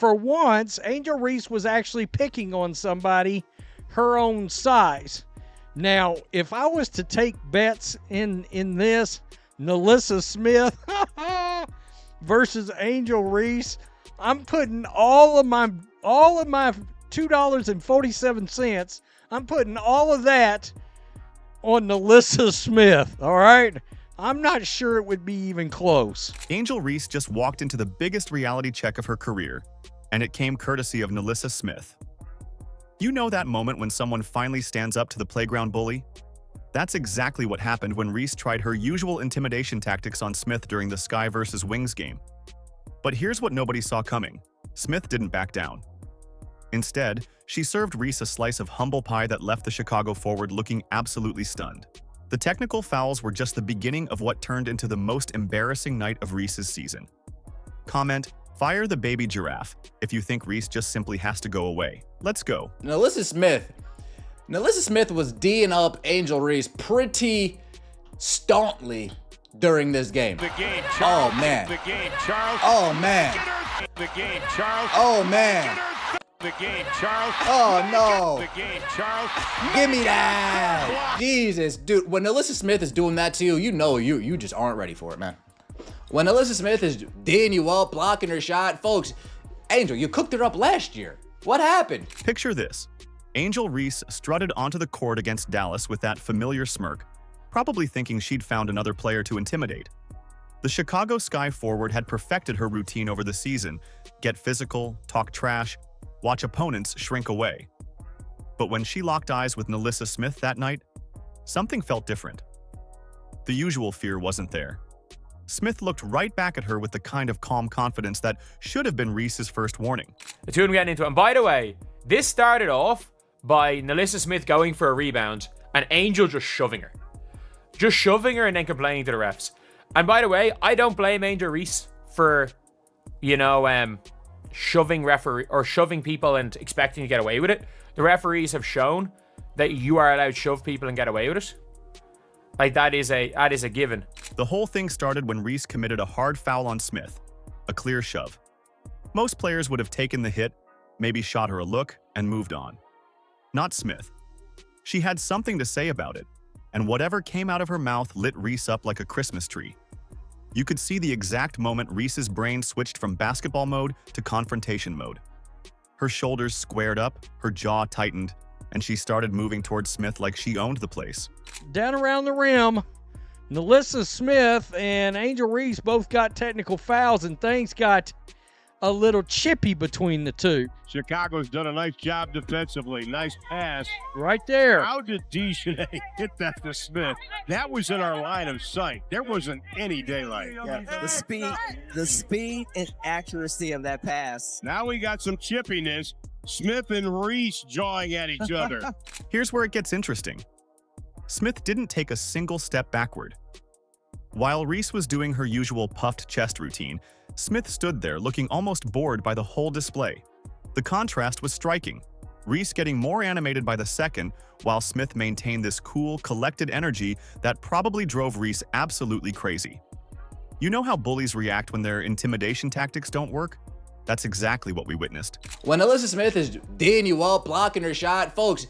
for once, Angel Reese was actually picking on somebody her own size. Now, if I was to take bets in this, NaLyssa Smith versus Angel Reese, I'm putting all of my $2.47. I'm putting all of that on NaLyssa Smith. All right, I'm not sure it would be even close. Angel Reese just walked into the biggest reality check of her career, and it came courtesy of NaLyssa Smith. You know that moment when someone finally stands up to the playground bully? That's exactly what happened when Reese tried her usual intimidation tactics on Smith during the Sky vs. Wings game. But here's what nobody saw coming. Smith didn't back down. Instead, she served Reese a slice of humble pie that left the Chicago forward looking absolutely stunned. The technical fouls were just the beginning of what turned into the most embarrassing night of Reese's season. Comment, "Fire the baby giraffe," if you think Reese just simply has to go away. Let's go. NaLyssa Smith was D'ing up Angel Reese pretty staunchly during this game. The game, Charles. Oh, man. The game, Charles. Oh, man. The game, Charles. Oh, man. The game, Charles. Oh, no. The game, Charles. Give me that. Jesus, dude. When NaLyssa Smith is doing that to you, you know you just aren't ready for it, man. When NaLyssa Smith is D'ing you up, blocking her shot, folks, Angel, you cooked her up last year. What happened? Picture this. Angel Reese strutted onto the court against Dallas with that familiar smirk, probably thinking she'd found another player to intimidate. The Chicago Sky forward had perfected her routine over the season: get physical, talk trash, watch opponents shrink away. But when she locked eyes with NaLyssa Smith that night, something felt different. The usual fear wasn't there. Smith looked right back at her with the kind of calm confidence that should have been Reese's first warning. The two of them getting into it. And by the way, this started off by NaLyssa Smith going for a rebound and Angel just shoving her. Just shoving her and then complaining to the refs. And by the way, I don't blame Angel Reese for, shoving people and expecting to get away with it. The referees have shown that you are allowed to shove people and get away with it. Like, that is a given. The whole thing started when Reese committed a hard foul on Smith, a clear shove. Most players would have taken the hit, maybe shot her a look, and moved on. Not Smith. She had something to say about it, and whatever came out of her mouth lit Reese up like a Christmas tree. You could see the exact moment Reese's brain switched from basketball mode to confrontation mode. Her shoulders squared up, her jaw tightened, and she started moving towards Smith like she owned the place. Down around the rim, NaLyssa Smith and Angel Reese both got technical fouls, and things got a little chippy between the two. Chicago's done a nice job defensively. Nice pass. Right there. How did Dejournay hit that to Smith? That was in our line of sight. There wasn't any daylight. Yeah, the speed and accuracy of that pass. Now we got some chippiness. Smith and Reese jawing at each other. Here's where it gets interesting. Smith didn't take a single step backward. While Reese was doing her usual puffed chest routine, Smith stood there looking almost bored by the whole display. The contrast was striking, Reese getting more animated by the second, while Smith maintained this cool, collected energy that probably drove Reese absolutely crazy. You know how bullies react when their intimidation tactics don't work? That's exactly what we witnessed. When NaLyssa Smith is D'ing you up, blocking her shot, folks,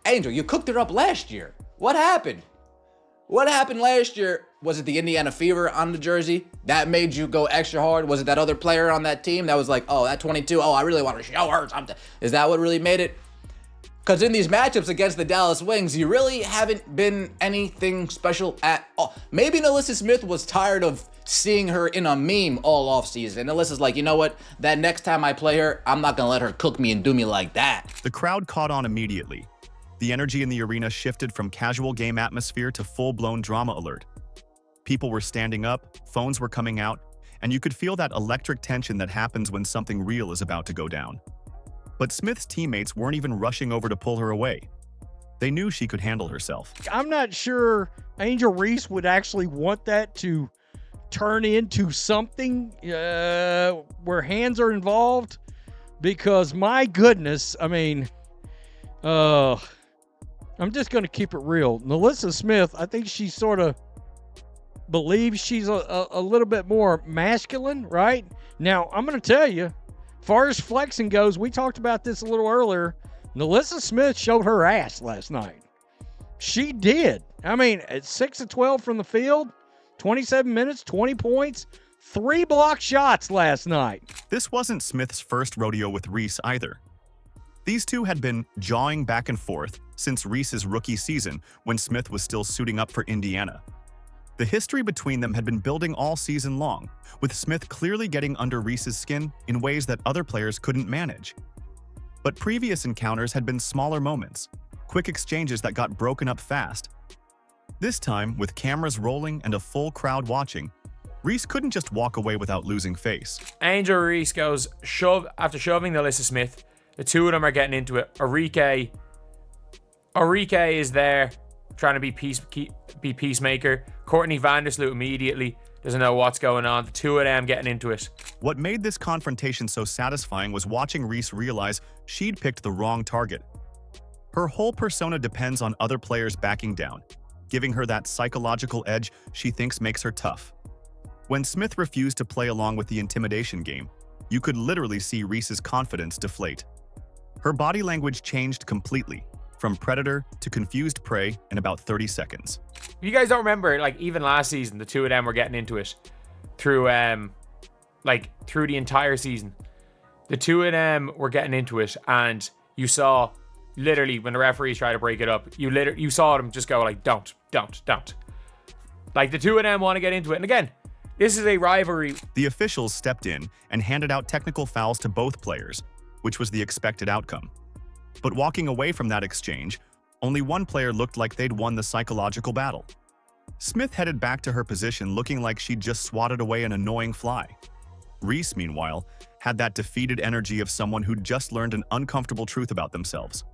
Angel, you cooked her up last year. What happened? What happened last year? Was it the Indiana Fever on the jersey? That made you go extra hard? Was it that other player on that team that was like, oh, that 22, oh, I really want to show her something? Is that what really made it? Because in these matchups against the Dallas Wings, you really haven't been anything special at all. Maybe NaLyssa Smith was tired of seeing her in a meme all offseason. NaLyssa's like, you know what? That next time I play her, I'm not going to let her cook me and do me like that. The crowd caught on immediately. The energy in the arena shifted from casual game atmosphere to full-blown drama alert. People were standing up, phones were coming out, and you could feel that electric tension that happens when something real is about to go down. But Smith's teammates weren't even rushing over to pull her away. They knew she could handle herself. I'm not sure Angel Reese would actually want that to turn into something where hands are involved, because my goodness, I mean, I'm just going to keep it real. NaLyssa Smith, I think she sort of believes she's a little bit more masculine, right? Now, I'm going to tell you, far as flexing goes, we talked about this a little earlier. NaLyssa Smith showed her ass last night. She did. I mean, at 6 of 12 from the field, 27 minutes, 20 points, 3 block shots last night. This wasn't Smith's first rodeo with Reese either. These two had been jawing back and forth since Reese's rookie season when Smith was still suiting up for Indiana. The history between them had been building all season long, with Smith clearly getting under Reese's skin in ways that other players couldn't manage. But previous encounters had been smaller moments, quick exchanges that got broken up fast. This time, with cameras rolling and a full crowd watching, Reese couldn't just walk away without losing face. Angel Reese goes after shoving NaLyssa Smith. The two of them are getting into it. Arike is there trying to be peacemaker. Courtney Vandersloot immediately doesn't know what's going on. The two of them getting into it. What made this confrontation so satisfying was watching Reese realize she'd picked the wrong target. Her whole persona depends on other players backing down, giving her that psychological edge she thinks makes her tough. When Smith refused to play along with the intimidation game, you could literally see Reese's confidence deflate. Her body language changed completely, from predator to confused prey in about 30 seconds. You guys don't remember, like, even last season, the two of them were getting into it through the entire season. The two of them were getting into it, and you saw, literally, when the referees tried to break it up, you saw them just go like, don't. Like, the two of them want to get into it. And again, this is a rivalry. The officials stepped in and handed out technical fouls to both players, which was the expected outcome. But walking away from that exchange, only one player looked like they'd won the psychological battle. Smith headed back to her position looking like she'd just swatted away an annoying fly. Reese, meanwhile, had that defeated energy of someone who'd just learned an uncomfortable truth about themselves.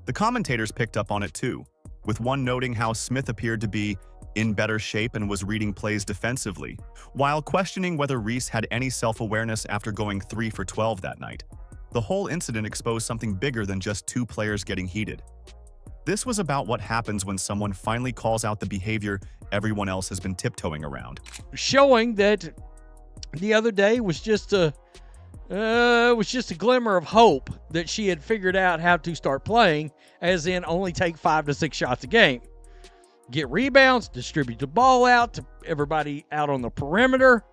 The commentators picked up on it too, with one noting how Smith appeared to be in better shape and was reading plays defensively, while questioning whether Reese had any self-awareness after going 3 for 12 that night. The whole incident exposed something bigger than just two players getting heated. This was about what happens when someone finally calls out the behavior everyone else has been tiptoeing around. Showing that the other day was just a glimmer of hope that she had figured out how to start playing, as in only take 5 to 6 shots a game. Get rebounds, distribute the ball out to everybody out on the perimeter,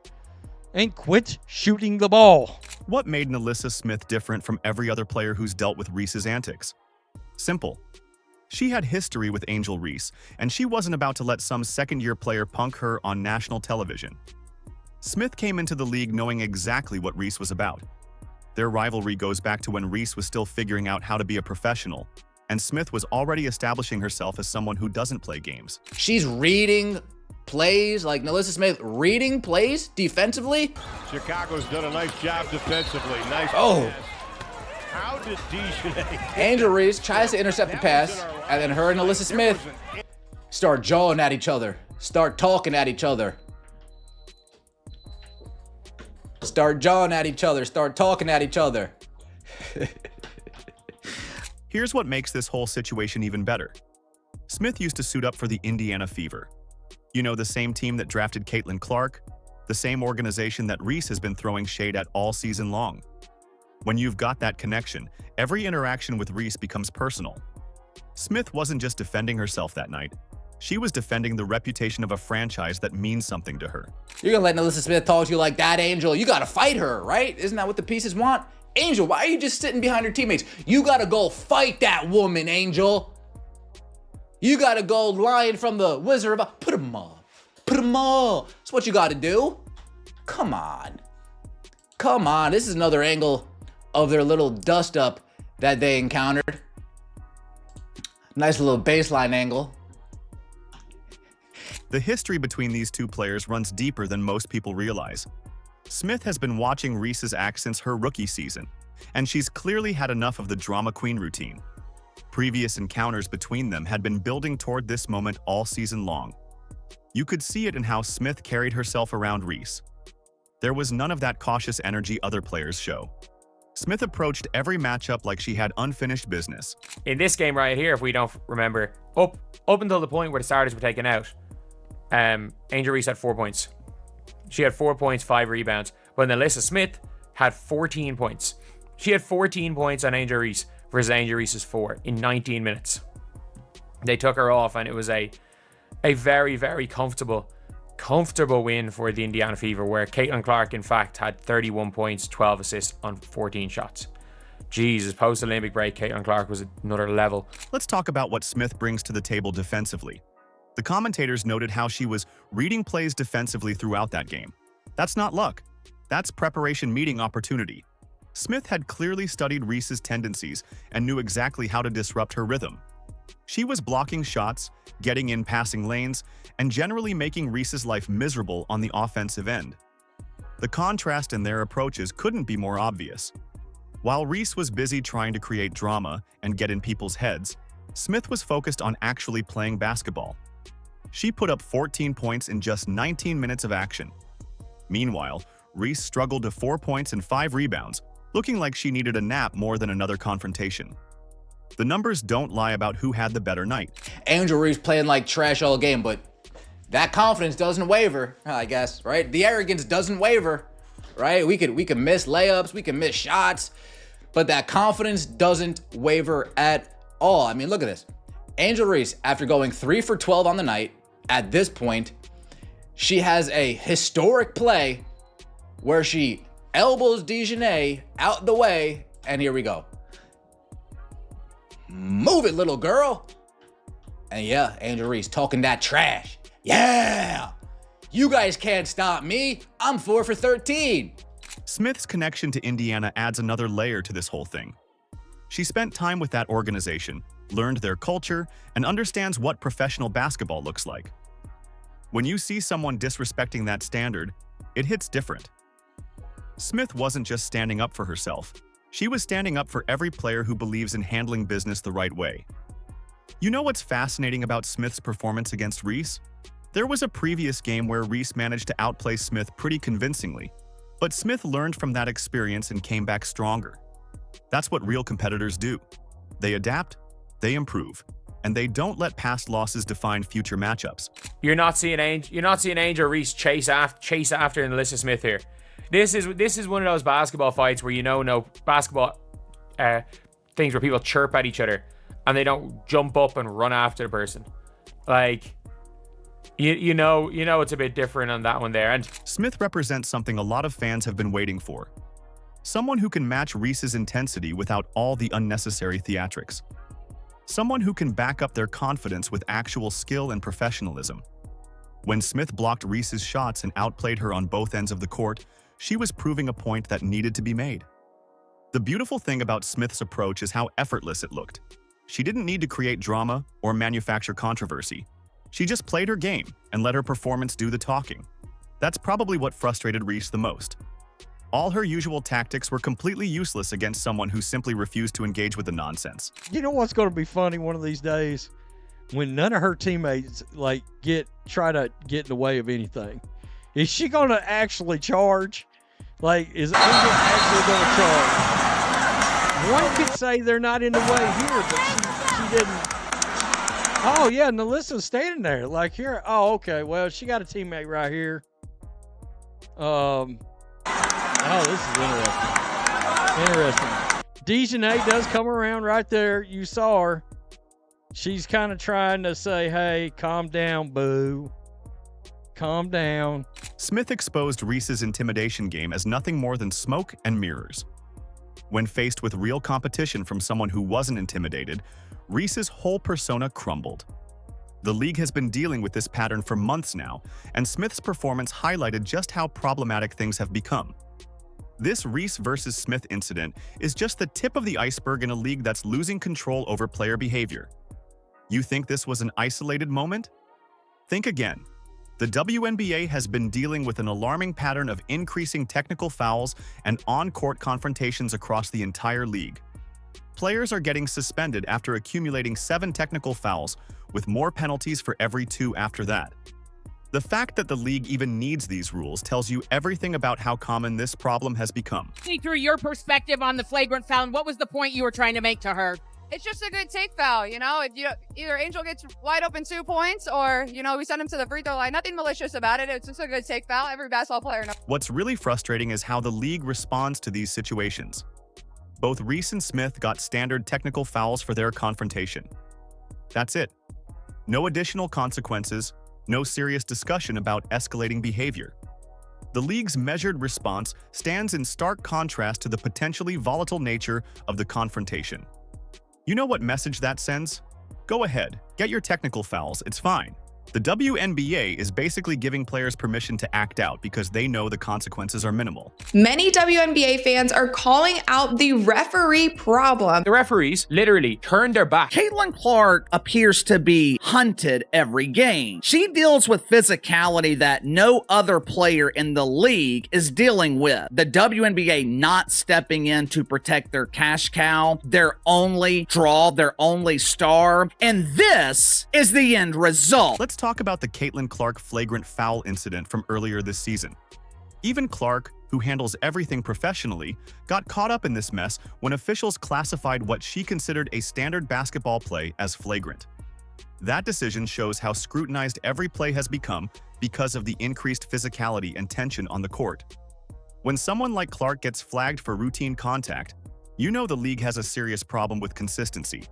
and quit shooting the ball. What made NaLyssa Smith different from every other player who's dealt with Reese's antics? Simple. She had history with Angel Reese, and she wasn't about to let some second-year player punk her on national television. Smith came into the league knowing exactly what Reese was about. Their rivalry goes back to when Reese was still figuring out how to be a professional, and Smith was already establishing herself as someone who doesn't play games. She's reading plays, like NaLyssa Smith reading plays defensively. Chicago's done a nice job defensively. Nice Oh. pass. How did Dejounte... Angel Reese tries to intercept the pass, and then her and NaLyssa Smith start jawing at each other, start talking at each other. Start jawing at each other, start talking at each other. Here's what makes this whole situation even better. Smith used to suit up for the Indiana Fever. You know, the same team that drafted Caitlin Clark, the same organization that Reese has been throwing shade at all season long. When you've got that connection, every interaction with Reese becomes personal. Smith wasn't just defending herself that night. She was defending the reputation of a franchise that means something to her. You're gonna let NaLyssa Smith talk to you like that, Angel? You gotta fight her, right? Isn't that what the pieces want? Angel, why are you just sitting behind your teammates? You gotta go fight that woman, Angel. You gotta go lion from the Wizard of... Put him on. Put him on. That's what you gotta do. Come on. Come on. This is another angle of their little dust-up that they encountered. Nice little baseline angle. The history between these two players runs deeper than most people realize. Smith has been watching Reese's act since her rookie season, and she's clearly had enough of the drama queen routine. Previous encounters between them had been building toward this moment all season long. You could see it in how Smith carried herself around Reese. There was none of that cautious energy other players show. Smith approached every matchup like she had unfinished business. In this game right here, if we don't remember, up until the point where the starters were taken out, Angel Reese had 4 points. She had 4 points, 5 rebounds. But NaLyssa Smith had 14 points. She had 14 points on Angel Reese versus Angel Reese's 4 in 19 minutes. They took her off, and it was a very, very comfortable win for the Indiana Fever, where Caitlin Clark, in fact, had 31 points, 12 assists on 14 shots. Jesus, post-Olympic break, Caitlin Clark was another level. Let's talk about what Smith brings to the table defensively. The commentators noted how she was reading plays defensively throughout that game. That's not luck. That's preparation meeting opportunity. Smith had clearly studied Reese's tendencies and knew exactly how to disrupt her rhythm. She was blocking shots, getting in passing lanes, and generally making Reese's life miserable on the offensive end. The contrast in their approaches couldn't be more obvious. While Reese was busy trying to create drama and get in people's heads, Smith was focused on actually playing basketball. She put up 14 points in just 19 minutes of action. Meanwhile, Reese struggled to 4 points and 5 rebounds, looking like she needed a nap more than another confrontation. The numbers don't lie about who had the better night. Angel Reese playing like trash all game, but that confidence doesn't waver, I guess, right? The arrogance doesn't waver, right? We could miss layups, we can miss shots, but that confidence doesn't waver at all. I mean, look at this. Angel Reese, after going 3 for 12 on the night, at this point, she has a historic play where she elbows Dejanay out the way, and here we go. Move it, little girl. And yeah, Angel Reese talking that trash. Yeah, you guys can't stop me. I'm 4 for 13. Smith's connection to Indiana adds another layer to this whole thing. She spent time with that organization, learned their culture, and understands what professional basketball looks like. When you see someone disrespecting that standard, it hits different. Smith wasn't just standing up for herself. She was standing up for every player who believes in handling business the right way. You know what's fascinating about Smith's performance against Reese? There was a previous game where Reese managed to outplay Smith pretty convincingly, but Smith learned from that experience and came back stronger. That's what real competitors do. They adapt, they improve, and they don't let past losses define future matchups. You're not seeing Angel Reese chase after NaLyssa Smith here. This is one of those basketball fights where no basketball things where people chirp at each other and they don't jump up and run after the person. Like, you know it's a bit different on that one there. And Smith represents something a lot of fans have been waiting for. Someone who can match Reese's intensity without all the unnecessary theatrics. Someone who can back up their confidence with actual skill and professionalism. When Smith blocked Reese's shots and outplayed her on both ends of the court, she was proving a point that needed to be made. The beautiful thing about Smith's approach is how effortless it looked. She didn't need to create drama or manufacture controversy. She just played her game and let her performance do the talking. That's probably what frustrated Reese the most. All her usual tactics were completely useless against someone who simply refused to engage with the nonsense. You know what's going to be funny one of these days? When none of her teammates try to get in the way of anything. Is she going to actually charge? Like, is Angel actually going to charge? One could say they're not in the way here, but she didn't. Oh, yeah, NaLyssa's standing there. Like, here. Oh, okay. Well, she got a teammate right here. Oh, this is interesting. Dejanay does come around right there. You saw her. She's kind of trying to say, hey, calm down, boo. Calm down. Smith exposed Reese's intimidation game as nothing more than smoke and mirrors. When faced with real competition from someone who wasn't intimidated, Reese's whole persona crumbled. The league has been dealing with this pattern for months now, and Smith's performance highlighted just how problematic things have become. This Reese versus Smith incident is just the tip of the iceberg in a league that's losing control over player behavior. You think this was an isolated moment? Think again. The WNBA has been dealing with an alarming pattern of increasing technical fouls and on-court confrontations across the entire league. Players are getting suspended after accumulating 7 technical fouls, with more penalties for every 2 after that. The fact that the league even needs these rules tells you everything about how common this problem has become. Through your perspective on the flagrant foul, what was the point you were trying to make to her? It's just a good take foul, you know? Either Angel gets wide open 2 points or, you know, we send him to the free throw line. Nothing malicious about it. It's just a good take foul. Every basketball player knows. What's really frustrating is how the league responds to these situations. Both Reese and Smith got standard technical fouls for their confrontation. That's it. No additional consequences, no serious discussion about escalating behavior. The league's measured response stands in stark contrast to the potentially volatile nature of the confrontation. You know what message that sends? Go ahead, get your technical fouls, it's fine. The WNBA is basically giving players permission to act out because they know the consequences are minimal. Many WNBA fans are calling out the referee problem. The referees literally turned their back. Caitlin Clark appears to be hunted every game. She deals with physicality that no other player in the league is dealing with. The WNBA not stepping in to protect their cash cow, their only draw, their only star, and this is the end result. Let's talk about the Caitlin Clark flagrant foul incident from earlier this season. Even Clark, who handles everything professionally, got caught up in this mess when officials classified what she considered a standard basketball play as flagrant. That decision shows how scrutinized every play has become because of the increased physicality and tension on the court. When someone like Clark gets flagged for routine contact, you know the league has a serious problem with consistency.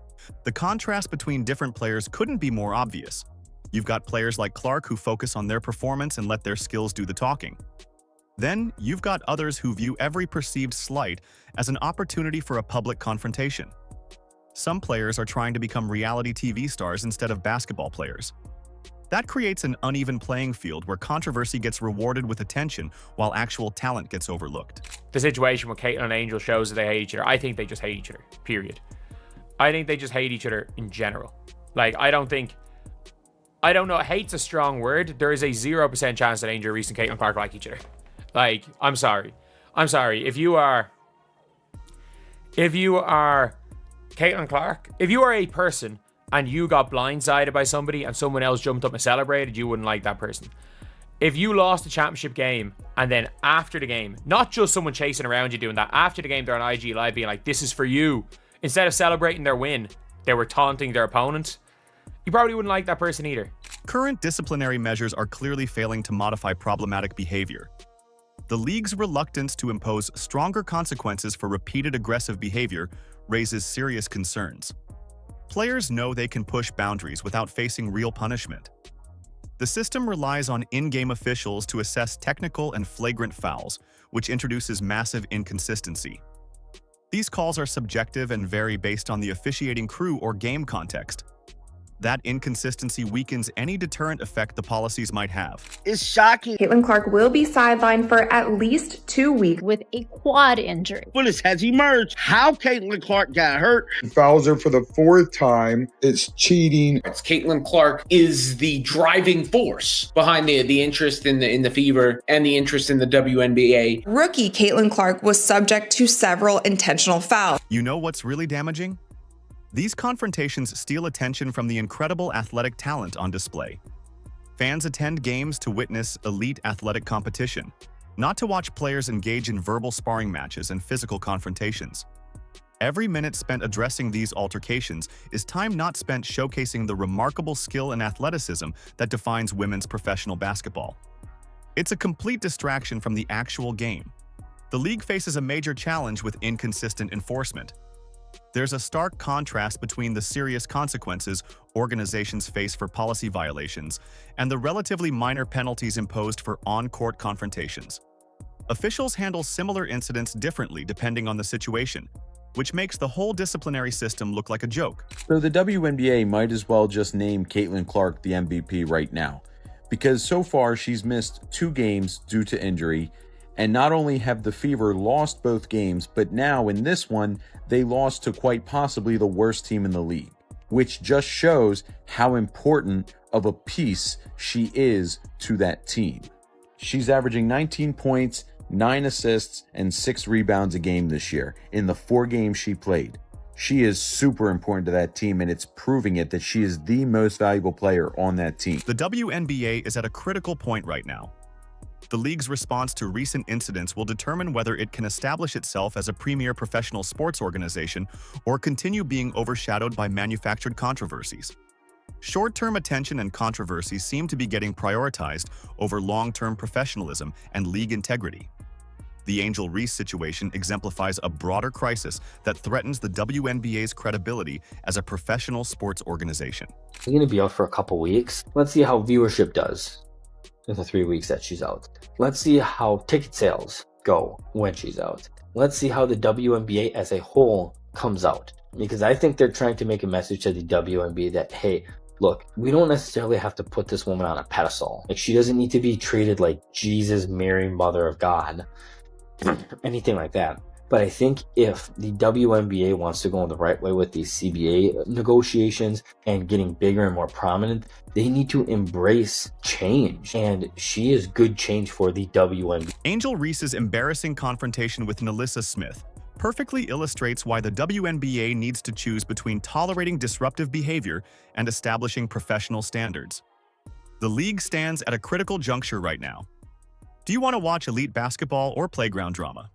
The contrast between different players couldn't be more obvious. You've got players like Clark who focus on their performance and let their skills do the talking. Then, you've got others who view every perceived slight as an opportunity for a public confrontation. Some players are trying to become reality TV stars instead of basketball players. That creates an uneven playing field where controversy gets rewarded with attention while actual talent gets overlooked. The situation with Caitlin and Angel shows that they hate each other. I think they just hate each other, period. I think they just hate each other in general. Like, I don't know, hate's a strong word. There is a 0% chance that Angel Reese and Caitlin Clark like each other. Like, I'm sorry. If you are Caitlin Clark, if you are a person and you got blindsided by somebody and someone else jumped up and celebrated, you wouldn't like that person. If you lost a championship game and then after the game, not just someone chasing around you doing that, after the game they're on IG Live being like, this is for you. Instead of celebrating their win, they were taunting their opponent. You probably wouldn't like that person either. Current disciplinary measures are clearly failing to modify problematic behavior. The league's reluctance to impose stronger consequences for repeated aggressive behavior raises serious concerns. Players know they can push boundaries without facing real punishment. The system relies on in-game officials to assess technical and flagrant fouls, which introduces massive inconsistency. These calls are subjective and vary based on the officiating crew or game context. That inconsistency weakens any deterrent effect the policies might have. It's shocking. Caitlin Clark will be sidelined for at least 2 weeks. With a quad injury. Footage has emerged how Caitlin Clark got hurt. He fouls her for the 4th time. It's cheating. Caitlin Clark is the driving force behind the interest in the Fever and the interest in the WNBA. Rookie Caitlin Clark was subject to several intentional fouls. You know what's really damaging? These confrontations steal attention from the incredible athletic talent on display. Fans attend games to witness elite athletic competition, not to watch players engage in verbal sparring matches and physical confrontations. Every minute spent addressing these altercations is time not spent showcasing the remarkable skill and athleticism that defines women's professional basketball. It's a complete distraction from the actual game. The league faces a major challenge with inconsistent enforcement. There's a stark contrast between the serious consequences organizations face for policy violations and the relatively minor penalties imposed for on-court confrontations. Officials handle similar incidents differently depending on the situation, which makes the whole disciplinary system look like a joke. So the WNBA might as well just name Caitlin Clark the MVP right now, because so far she's missed 2 games due to injury. And not only have the Fever lost both games, but now in this one, they lost to quite possibly the worst team in the league, which just shows how important of a piece she is to that team. She's averaging 19 points, 9 assists, and 6 rebounds a game this year in the 4 games she played. She is super important to that team, and it's proving it that she is the most valuable player on that team. The WNBA is at a critical point right now. The league's response to recent incidents will determine whether it can establish itself as a premier professional sports organization or continue being overshadowed by manufactured controversies. Short-term attention and controversy seem to be getting prioritized over long-term professionalism and league integrity. The Angel Reese situation exemplifies a broader crisis that threatens the WNBA's credibility as a professional sports organization. She's going to be out for a couple weeks. Let's see how viewership does in the 3 weeks that she's out. Let's see how ticket sales go when she's out. Let's see how the WNBA as a whole comes out. Because I think they're trying to make a message to the WNBA that, hey, look, we don't necessarily have to put this woman on a pedestal. Like, she doesn't need to be treated like Jesus, Mary, Mother of God, anything like that. But I think if the WNBA wants to go the right way with these CBA negotiations and getting bigger and more prominent, they need to embrace change. And she is good change for the WNBA. Angel Reese's embarrassing confrontation with NaLyssa Smith perfectly illustrates why the WNBA needs to choose between tolerating disruptive behavior and establishing professional standards. The league stands at a critical juncture right now. Do you want to watch elite basketball or playground drama?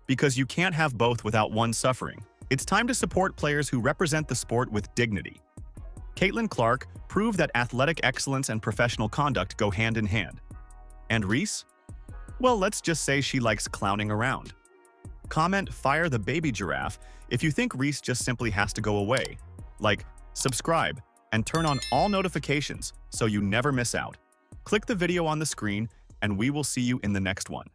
Because you can't have both without one suffering. It's time to support players who represent the sport with dignity. Caitlin Clark proved that athletic excellence and professional conduct go hand in hand. And Reese? Well, let's just say she likes clowning around. Comment "Fire the baby giraffe" if you think Reese just simply has to go away. Like, subscribe, and turn on all notifications so you never miss out. Click the video on the screen, and we will see you in the next one.